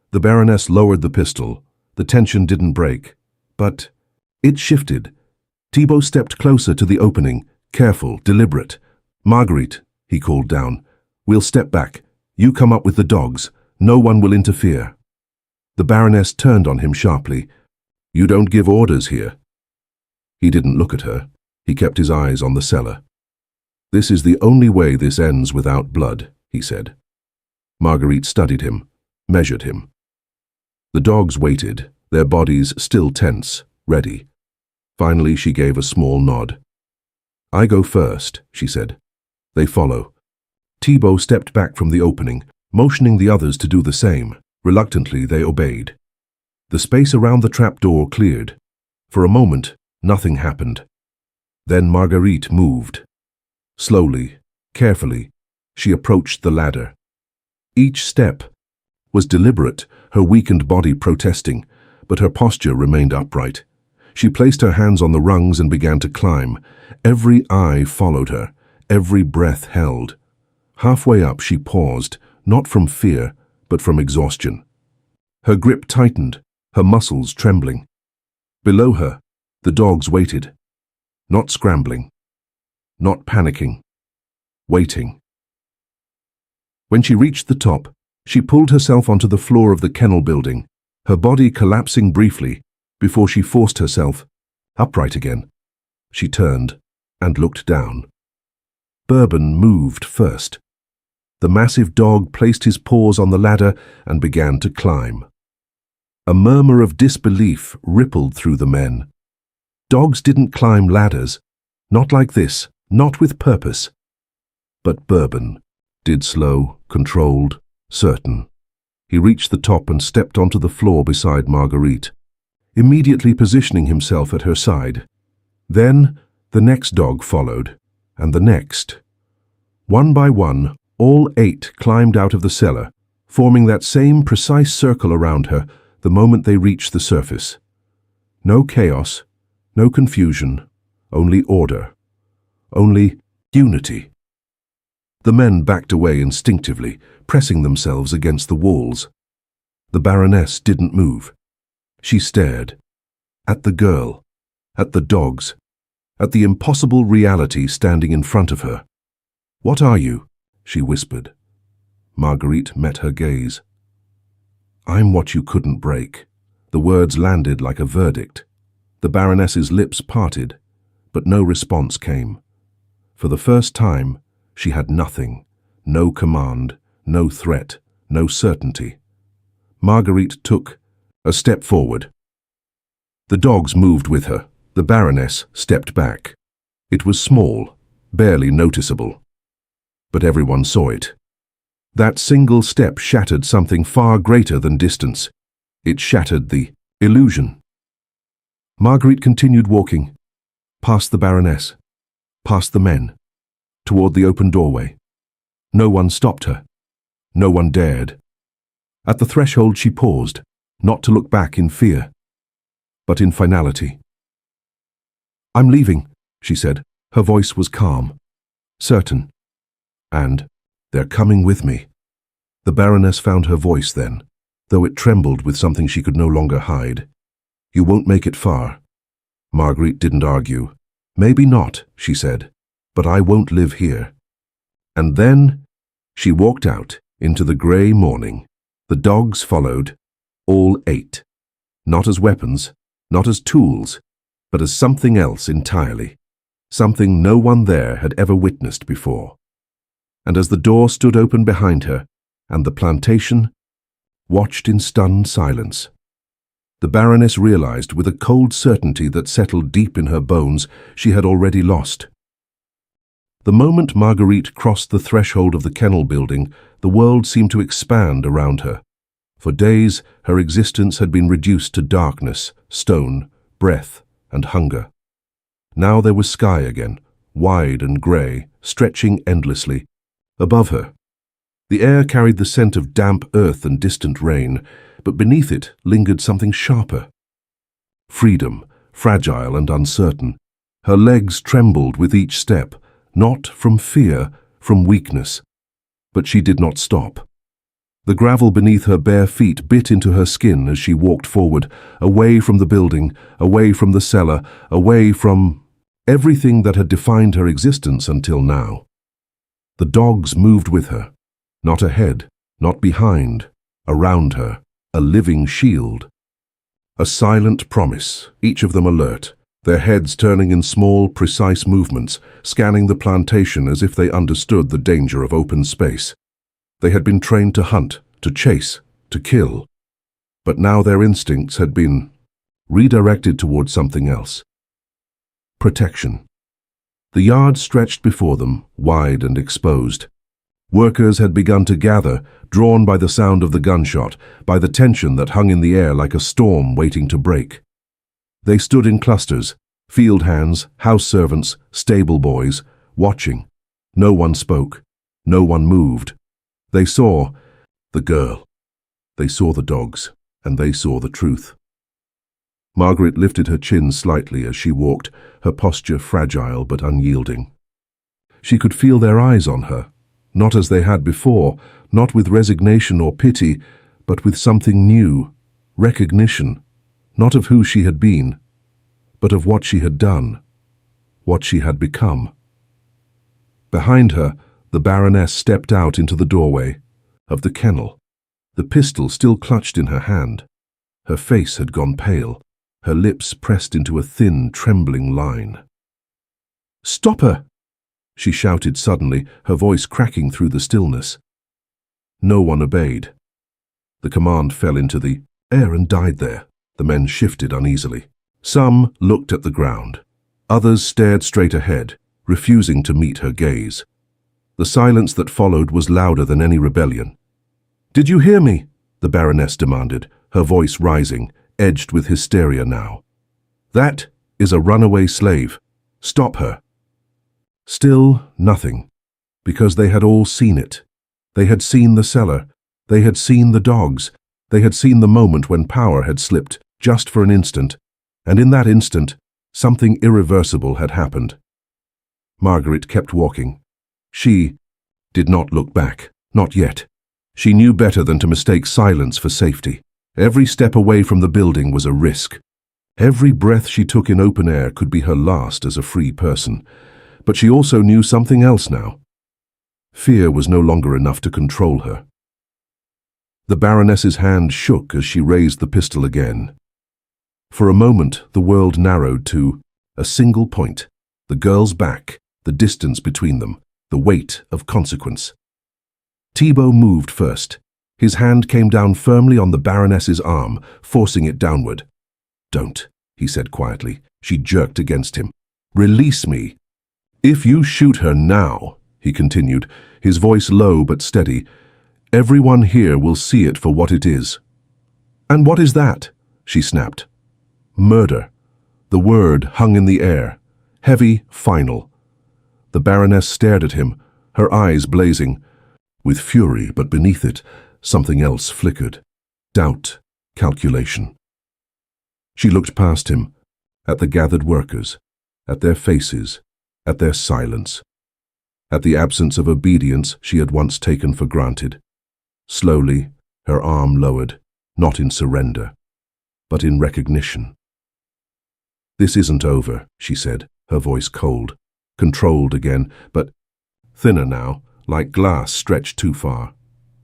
[SPEAKER 1] the Baroness lowered the pistol. The tension didn't break. But it shifted. Thibault stepped closer to the opening, careful, deliberate. "Marguerite," he called down, "we'll step back. You come up with the dogs. No one will interfere." The Baroness turned on him sharply. "You don't give orders here." He didn't look at her. He kept his eyes on the cellar. "This is the only way this ends without blood," he said. Marguerite studied him, measured him. The dogs waited, their bodies still tense, ready. Finally, she gave a small nod. "I go first," she said. They follow. Thibault stepped back from the opening, motioning the others to do the same. Reluctantly, they obeyed. The space around the trapdoor cleared. For a moment, nothing happened. Then Marguerite moved. Slowly, carefully, she approached the ladder. Each step was deliberate, her weakened body protesting, but her posture remained upright. She placed her hands on the rungs and began to climb. Every eye followed her, every breath held. Halfway up, she paused, not from fear, but from exhaustion. Her grip tightened, her muscles trembling. Below her, the dogs waited, not scrambling, not panicking, waiting. When she reached the top, she pulled herself onto the floor of the kennel building, her body collapsing briefly before she forced herself upright again. She turned and looked down. Bourbon moved first. The massive dog placed his paws on the ladder and began to climb. A murmur of disbelief rippled through the men. Dogs didn't climb ladders, not like this, not with purpose. But Bourbon did, slow, controlled, certain. He reached the top and stepped onto the floor beside Marguerite, immediately positioning himself at her side. Then the next dog followed, and the next. One by one, all 8 climbed out of the cellar, forming that same precise circle around her the moment they reached the surface. No chaos, no confusion, only order, only unity. The men backed away instinctively, pressing themselves against the walls. The Baroness didn't move. She stared. At the girl, at the dogs, at the impossible reality standing in front of her. "What are you?" she whispered. Marguerite met her gaze. "I'm what you couldn't break." The words landed like a verdict. The Baroness's lips parted, but no response came. For the first time, she had nothing, no command, no threat, no certainty. Marguerite took a step forward. The dogs moved with her. The Baroness stepped back. It was small, barely noticeable. But everyone saw it. That single step shattered something far greater than distance. It shattered the illusion. Marguerite continued walking, past the Baroness, past the men, toward the open doorway. No one stopped her. No one dared. At the threshold she paused, not to look back in fear, but in finality. "I'm leaving," she said. Her voice was calm, certain. "And they're coming with me." The Baroness found her voice then, though it trembled with something she could no longer hide. "You won't make it far." Marguerite didn't argue. "Maybe not," she said, "but I won't live here." And then she walked out into the grey morning. The dogs followed, all 8. Not as weapons, not as tools, but as something else entirely. Something no one there had ever witnessed before. And as the door stood open behind her, and the plantation watched in stunned silence, the Baroness realized with a cold certainty that settled deep in her bones she had already lost. The moment Marguerite crossed the threshold of the kennel building, the world seemed to expand around her. For days, her existence had been reduced to darkness, stone, breath, and hunger. Now there was sky again, wide and grey, stretching endlessly. Above her, the air carried the scent of damp earth and distant rain, but beneath it lingered something sharper. Freedom, fragile and uncertain. Her legs trembled with each step, not from fear, from weakness. But she did not stop. The gravel beneath her bare feet bit into her skin as she walked forward, away from the building, away from the cellar, away from everything that had defined her existence until now. The dogs moved with her, not ahead, not behind, around her, a living shield. A silent promise, each of them alert, their heads turning in small, precise movements, scanning the plantation as if they understood the danger of open space. They had been trained to hunt, to chase, to kill. But now their instincts had been redirected towards something else. Protection. The yard stretched before them, wide and exposed. Workers had begun to gather, drawn by the sound of the gunshot, by the tension that hung in the air like a storm waiting to break. They stood in clusters, field hands, house servants, stable boys, watching. No one spoke. No one moved. They saw the girl. They saw the dogs, and they saw the truth. Margaret lifted her chin slightly as she walked, her posture fragile but unyielding. She could feel their eyes on her, not as they had before, not with resignation or pity, but with something new, recognition, not of who she had been, but of what she had done, what she had become. Behind her, the Baroness stepped out into the doorway of the kennel, the pistol still clutched in her hand. Her face had gone pale, her lips pressed into a thin, trembling line. "Stop her!" she shouted suddenly, her voice cracking through the stillness. No one obeyed. The command fell into the air and died there. The men shifted uneasily. Some looked at the ground. Others stared straight ahead, refusing to meet her gaze. The silence that followed was louder than any rebellion. "Did you hear me?" the Baroness demanded, her voice rising, edged with hysteria now. "That is a runaway slave. Stop her." Still nothing, because they had all seen it. They had seen the cellar, They had seen the dogs. They had seen the moment when power had slipped, just for an instant, and in that instant, something irreversible had happened. Margaret kept walking. She did not look back, not yet. She knew better than to mistake silence for safety. Every step away from the building was a risk. Every breath she took in open air could be her last as a free person. But she also knew something else now. Fear was no longer enough to control her. The Baroness's hand shook as she raised the pistol again. For a moment, the world narrowed to a single point: the girl's back, the distance between them, the weight of consequence. Thibault moved first. His hand came down firmly on the Baroness's arm, forcing it downward. "Don't," he said quietly. She jerked against him. "Release me." "If you shoot her now," he continued, his voice low but steady, "everyone here will see it for what it is." "And what is that?" she snapped. "Murder." The word hung in the air, heavy, final. The Baroness stared at him, her eyes blazing. With fury, but beneath it, something else flickered. Doubt, calculation. She looked past him, at the gathered workers, at their faces, at their silence, at the absence of obedience she had once taken for granted. Slowly, her arm lowered, not in surrender, but in recognition. "This isn't over," she said, her voice cold, controlled again, but thinner now, like glass stretched too far.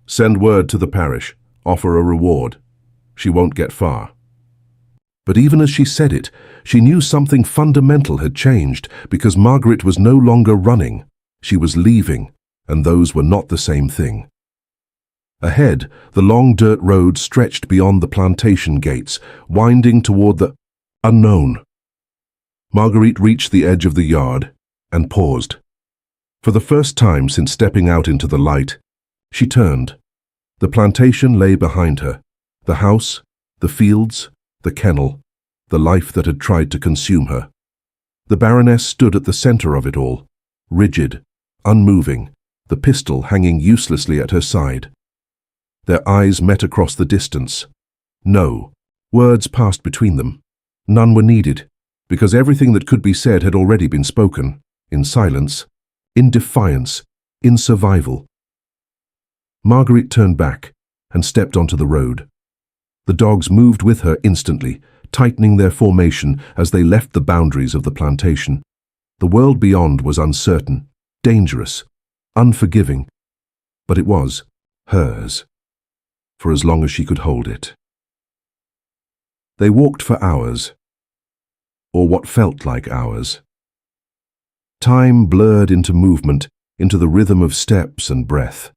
[SPEAKER 1] "Send word to the parish. Offer a reward. She won't get far." But even as she said it, she knew something fundamental had changed, because Margaret was no longer running. She was leaving, and those were not the same thing. Ahead, the long dirt road stretched beyond the plantation gates, winding toward the unknown. Marguerite reached the edge of the yard and paused. For the first time since stepping out into the light, she turned. The plantation lay behind her, the house, the fields, the kennel, the life that had tried to consume her. The Baroness stood at the center of it all, rigid, unmoving, the pistol hanging uselessly at her side. Their eyes met across the distance. No, words passed between them. None were needed, because everything that could be said had already been spoken, in silence, in defiance, in survival. Marguerite turned back and stepped onto the road. The dogs moved with her instantly, tightening their formation as they left the boundaries of the plantation. The world beyond was uncertain, dangerous, unforgiving, but it was hers, for as long as she could hold it. They walked for hours, or what felt like hours. Time blurred into movement, into the rhythm of steps and breath.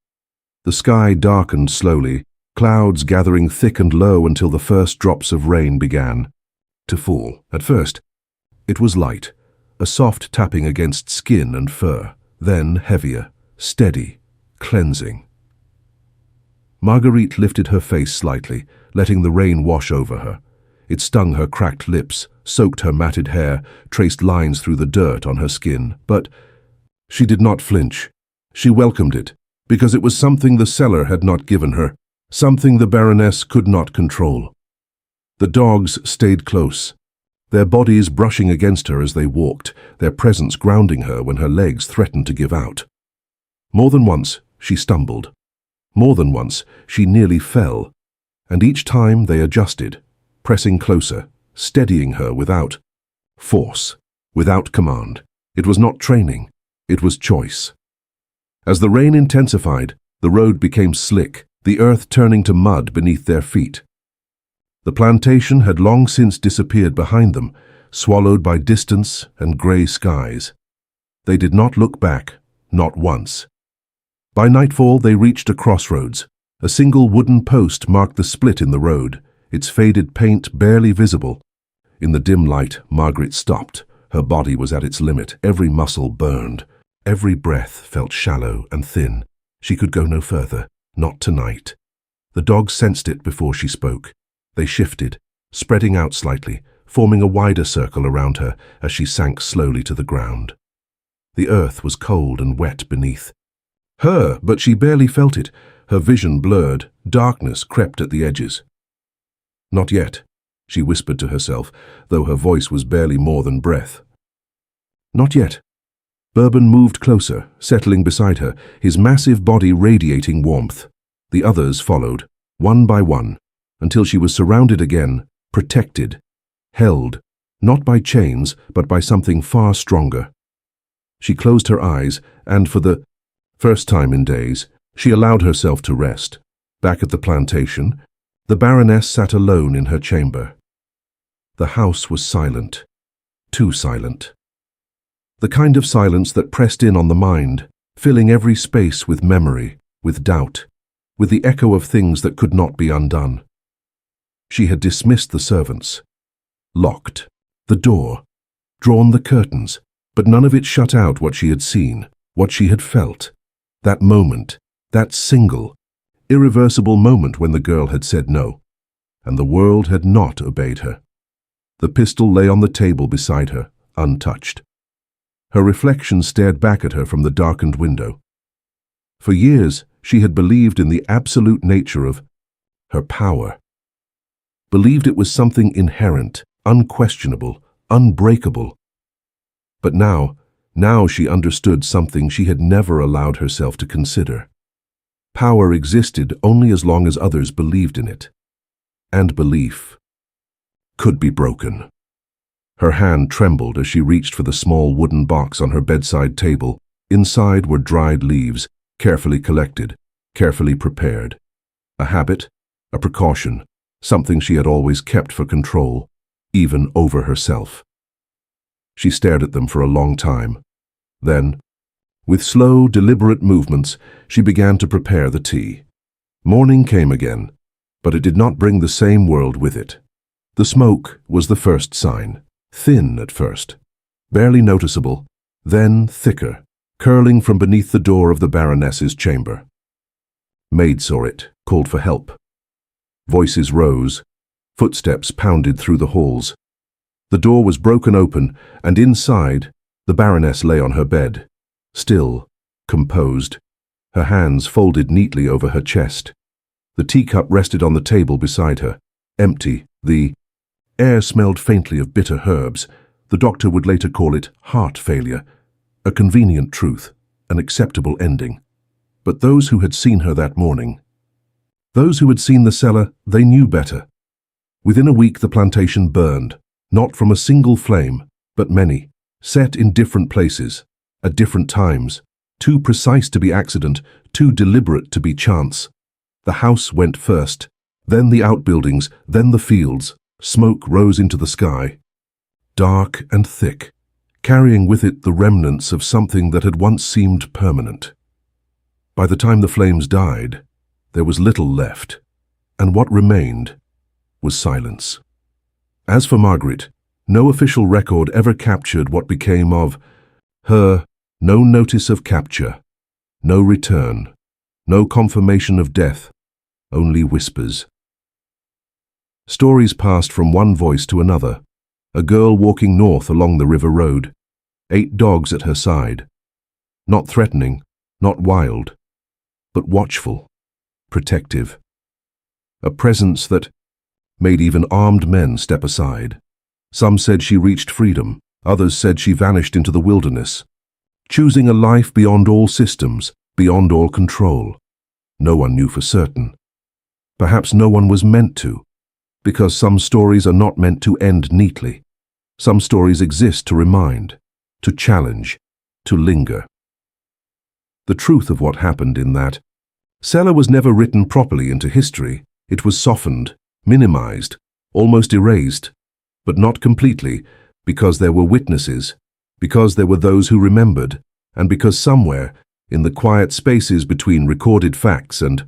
[SPEAKER 1] The sky darkened slowly, clouds gathering thick and low until the first drops of rain began to fall. At first, it was light, a soft tapping against skin and fur, then heavier, steady, cleansing. Marguerite lifted her face slightly, letting the rain wash over her. It stung her cracked lips, soaked her matted hair, traced lines through the dirt on her skin. But she did not flinch. She welcomed it, because it was something the cellar had not given her, something the Baroness could not control. The dogs stayed close, their bodies brushing against her as they walked, their presence grounding her when her legs threatened to give out. More than once, she stumbled. More than once, she nearly fell, and each time they adjusted, pressing closer, steadying her without force, without command. It was not training, it was choice. As the rain intensified, the road became slick, the earth turning to mud beneath their feet. The plantation had long since disappeared behind them, swallowed by distance and grey skies. They did not look back, not once. By nightfall, they reached a crossroads. A single wooden post marked the split in the road, its faded paint barely visible. In the dim light, Margaret stopped. Her body was at its limit, every muscle burned. Every breath felt shallow and thin. She could go no further, not tonight. The dogs sensed it before she spoke. They shifted, spreading out slightly, forming a wider circle around her as she sank slowly to the ground. The earth was cold and wet beneath her, but she barely felt it. Her vision blurred, darkness crept at the edges. "Not yet," she whispered to herself, though her voice was barely more than breath. "Not yet." Bourbon moved closer, settling beside her, his massive body radiating warmth. The others followed, one by one, until she was surrounded again, protected, held, not by chains, but by something far stronger. She closed her eyes, and for the first time in days, she allowed herself to rest. Back at the plantation, the Baroness sat alone in her chamber. The house was silent, too silent. The kind of silence that pressed in on the mind, filling every space with memory, with doubt, with the echo of things that could not be undone. She had dismissed the servants, locked the door, drawn the curtains, but none of it shut out what she had seen, what she had felt. That moment, that single, irreversible moment when the girl had said no, and the world had not obeyed her. The pistol lay on the table beside her, untouched. Her reflection stared back at her from the darkened window. For years, she had believed in the absolute nature of her power. Believed it was something inherent, unquestionable, unbreakable. But now she understood something she had never allowed herself to consider. Power existed only as long as others believed in it. And belief could be broken. Her hand trembled as she reached for the small wooden box on her bedside table. Inside were dried leaves, carefully collected, carefully prepared. A habit, a precaution, something she had always kept for control, even over herself. She stared at them for a long time. Then, with slow, deliberate movements, she began to prepare the tea. Morning came again, but it did not bring the same world with it. The smoke was the first sign. Thin at first, barely noticeable, then thicker, curling from beneath the door of the Baroness's chamber. Maid saw it, called for help. Voices rose, footsteps pounded through the halls. The door was broken open, and inside, the Baroness lay on her bed, still, composed, her hands folded neatly over her chest. The teacup rested on the table beside her, empty. The air smelled faintly of bitter herbs. The doctor would later call it heart failure, a convenient truth, an acceptable ending. But those who had seen her that morning, those who had seen the cellar, they knew better. Within a week the plantation burned, not from a single flame, but many, set in different places, at different times, too precise to be accident, too deliberate to be chance. The house went first, then the outbuildings, then the fields. Smoke rose into the sky, dark and thick, carrying with it the remnants of something that had once seemed permanent. By the time the flames died, there was little left, and what remained was silence. As for Margaret, no official record ever captured what became of her. No notice of capture, no return, no confirmation of death, only whispers. Stories passed from one voice to another. A girl walking north along the river road, 8 dogs at her side. Not threatening, not wild, but watchful, protective. A presence that made even armed men step aside. Some said she reached freedom, others said she vanished into the wilderness, choosing a life beyond all systems, beyond all control. No one knew for certain. Perhaps no one was meant to. Because some stories are not meant to end neatly. Some stories exist to remind, to challenge, to linger. The truth of what happened in that cellar was never written properly into history. It was softened, minimized, almost erased, but not completely, because there were witnesses, because there were those who remembered, and because somewhere, in the quiet spaces between recorded facts and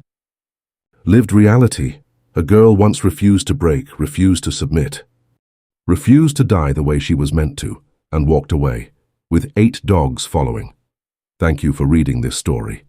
[SPEAKER 1] lived reality, a girl once refused to break, refused to submit, refused to die the way she was meant to, and walked away, with 8 dogs following. Thank you for reading this story.